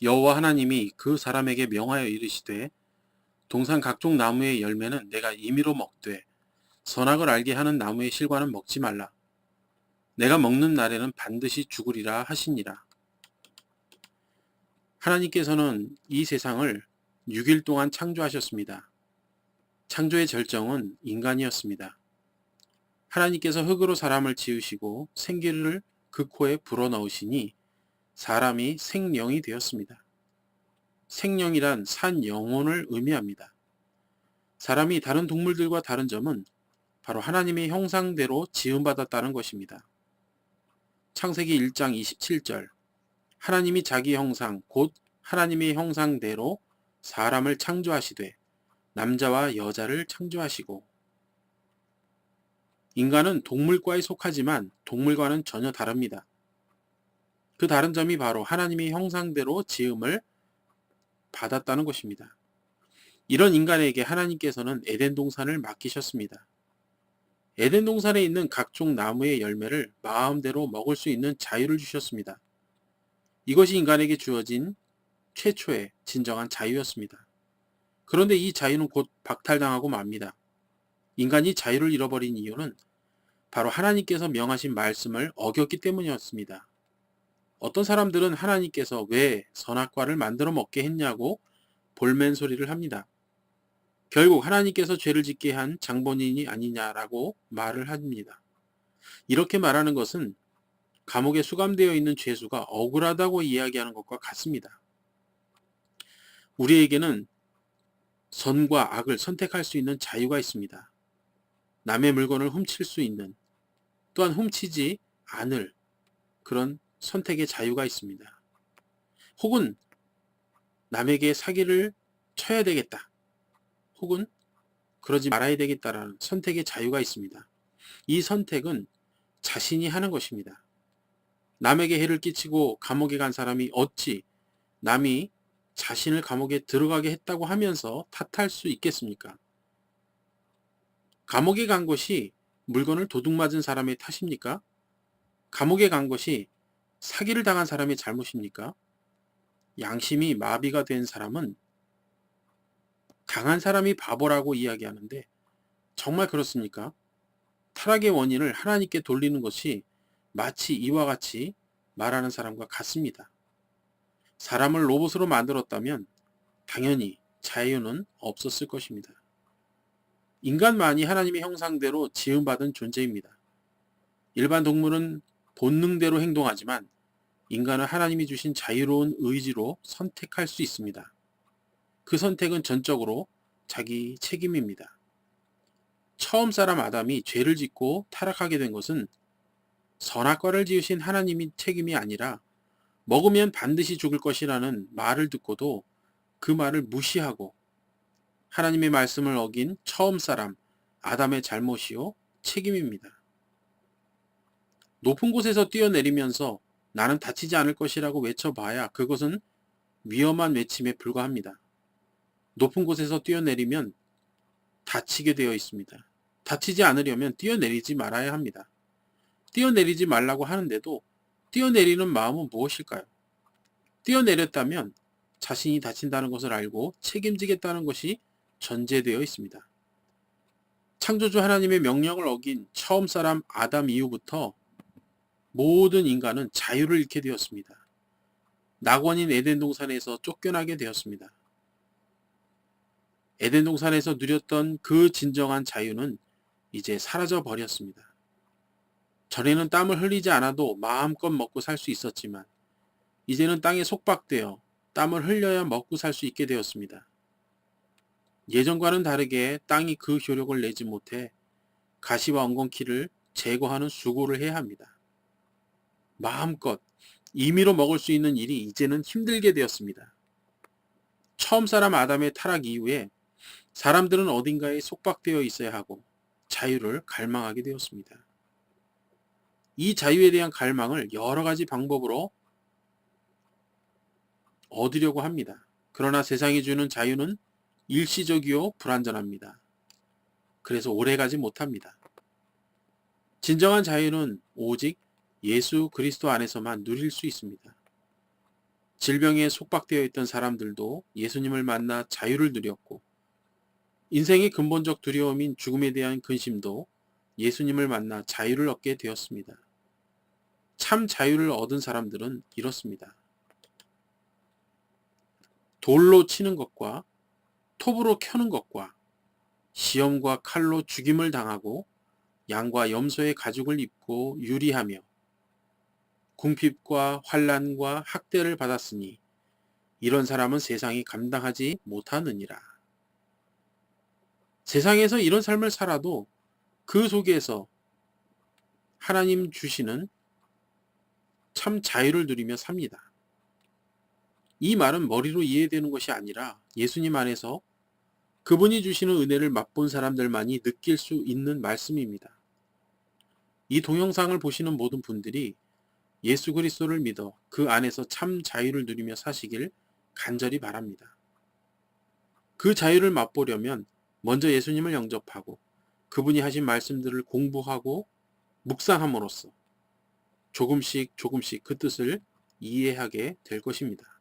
여호와 하나님이 그 사람에게 명하여 이르시되 동산 각종 나무의 열매는 내가 임의로 먹되 선악을 알게 하는 나무의 실과는 먹지 말라. 내가 먹는 날에는 반드시 죽으리라 하시니라. 하나님께서는 이 세상을 6일 동안 창조하셨습니다. 창조의 절정은 인간이었습니다. 하나님께서 흙으로 사람을 지으시고 생기를 그 코에 불어넣으시니 사람이 생령이 되었습니다. 생령이란 산 영혼을 의미합니다. 사람이 다른 동물들과 다른 점은 바로 하나님의 형상대로 지음받았다는 것입니다. 창세기 1장 27절 하나님이 자기 형상 곧 하나님의 형상대로 사람을 창조하시되 남자와 여자를 창조하시고. 인간은 동물과에 속하지만 동물과는 전혀 다릅니다. 그 다른 점이 바로 하나님의 형상대로 지음을 받았다는 것입니다. 이런 인간에게 하나님께서는 에덴 동산을 맡기셨습니다. 에덴 동산에 있는 각종 나무의 열매를 마음대로 먹을 수 있는 자유를 주셨습니다. 이것이 인간에게 주어진 최초의 진정한 자유였습니다. 그런데 이 자유는 곧 박탈당하고 맙니다. 인간이 자유를 잃어버린 이유는 바로 하나님께서 명하신 말씀을 어겼기 때문이었습니다. 어떤 사람들은 하나님께서 왜 선악과를 만들어 먹게 했냐고 볼멘 소리를 합니다. 결국 하나님께서 죄를 짓게 한 장본인이 아니냐라고 말을 합니다. 이렇게 말하는 것은 감옥에 수감되어 있는 죄수가 억울하다고 이야기하는 것과 같습니다. 우리에게는 선과 악을 선택할 수 있는 자유가 있습니다. 남의 물건을 훔칠 수 있는, 또한 훔치지 않을 그런 선택의 자유가 있습니다. 혹은 남에게 사기를 쳐야 되겠다. 혹은 그러지 말아야 되겠다라는 선택의 자유가 있습니다. 이 선택은 자신이 하는 것입니다. 남에게 해를 끼치고 감옥에 간 사람이 어찌 남이 자신을 감옥에 들어가게 했다고 하면서 탓할 수 있겠습니까? 감옥에 간 것이 물건을 도둑맞은 사람의 탓입니까? 감옥에 간 것이 사기를 당한 사람의 잘못입니까? 양심이 마비가 된 사람은 강한 사람이 바보라고 이야기하는데 정말 그렇습니까? 타락의 원인을 하나님께 돌리는 것이 마치 이와 같이 말하는 사람과 같습니다. 사람을 로봇으로 만들었다면 당연히 자유는 없었을 것입니다. 인간만이 하나님의 형상대로 지음받은 존재입니다. 일반 동물은 본능대로 행동하지만 인간은 하나님이 주신 자유로운 의지로 선택할 수 있습니다. 그 선택은 전적으로 자기 책임입니다. 처음 사람 아담이 죄를 짓고 타락하게 된 것은 선악과를 지으신 하나님의 책임이 아니라 먹으면 반드시 죽을 것이라는 말을 듣고도 그 말을 무시하고 하나님의 말씀을 어긴 처음 사람 아담의 잘못이요 책임입니다. 높은 곳에서 뛰어내리면서 나는 다치지 않을 것이라고 외쳐봐야 그것은 위험한 외침에 불과합니다. 높은 곳에서 뛰어내리면 다치게 되어 있습니다. 다치지 않으려면 뛰어내리지 말아야 합니다. 뛰어내리지 말라고 하는데도 뛰어내리는 마음은 무엇일까요? 뛰어내렸다면 자신이 다친다는 것을 알고 책임지겠다는 것이 전제되어 있습니다. 창조주 하나님의 명령을 어긴 처음 사람 아담 이후부터 모든 인간은 자유를 잃게 되었습니다. 낙원인 에덴 동산에서 쫓겨나게 되었습니다. 에덴 동산에서 누렸던 그 진정한 자유는 이제 사라져 버렸습니다. 전에는 땀을 흘리지 않아도 마음껏 먹고 살 수 있었지만 이제는 땅에 속박되어 땀을 흘려야 먹고 살 수 있게 되었습니다. 예전과는 다르게 땅이 그 효력을 내지 못해 가시와 엉겅퀴를 제거하는 수고를 해야 합니다. 마음껏 임의로 먹을 수 있는 일이 이제는 힘들게 되었습니다. 처음 사람 아담의 타락 이후에 사람들은 어딘가에 속박되어 있어야 하고 자유를 갈망하게 되었습니다. 이 자유에 대한 갈망을 여러 가지 방법으로 얻으려고 합니다. 그러나 세상이 주는 자유는 일시적이요 불완전합니다. 그래서 오래가지 못합니다. 진정한 자유는 오직 예수 그리스도 안에서만 누릴 수 있습니다. 질병에 속박되어 있던 사람들도 예수님을 만나 자유를 누렸고, 인생의 근본적 두려움인 죽음에 대한 근심도 예수님을 만나 자유를 얻게 되었습니다. 참 자유를 얻은 사람들은 이렇습니다. 돌로 치는 것과 톱으로 켜는 것과 시험과 칼로 죽임을 당하고 양과 염소의 가죽을 입고 유리하며 궁핍과 환난과 학대를 받았으니 이런 사람은 세상이 감당하지 못하느니라. 세상에서 이런 삶을 살아도 그 속에서 하나님 주시는 참 자유를 누리며 삽니다. 이 말은 머리로 이해되는 것이 아니라 예수님 안에서 그분이 주시는 은혜를 맛본 사람들만이 느낄 수 있는 말씀입니다. 이 동영상을 보시는 모든 분들이 예수 그리스도를 믿어 그 안에서 참 자유를 누리며 사시길 간절히 바랍니다. 그 자유를 맛보려면 먼저 예수님을 영접하고 그분이 하신 말씀들을 공부하고 묵상함으로써 조금씩 그 뜻을 이해하게 될 것입니다.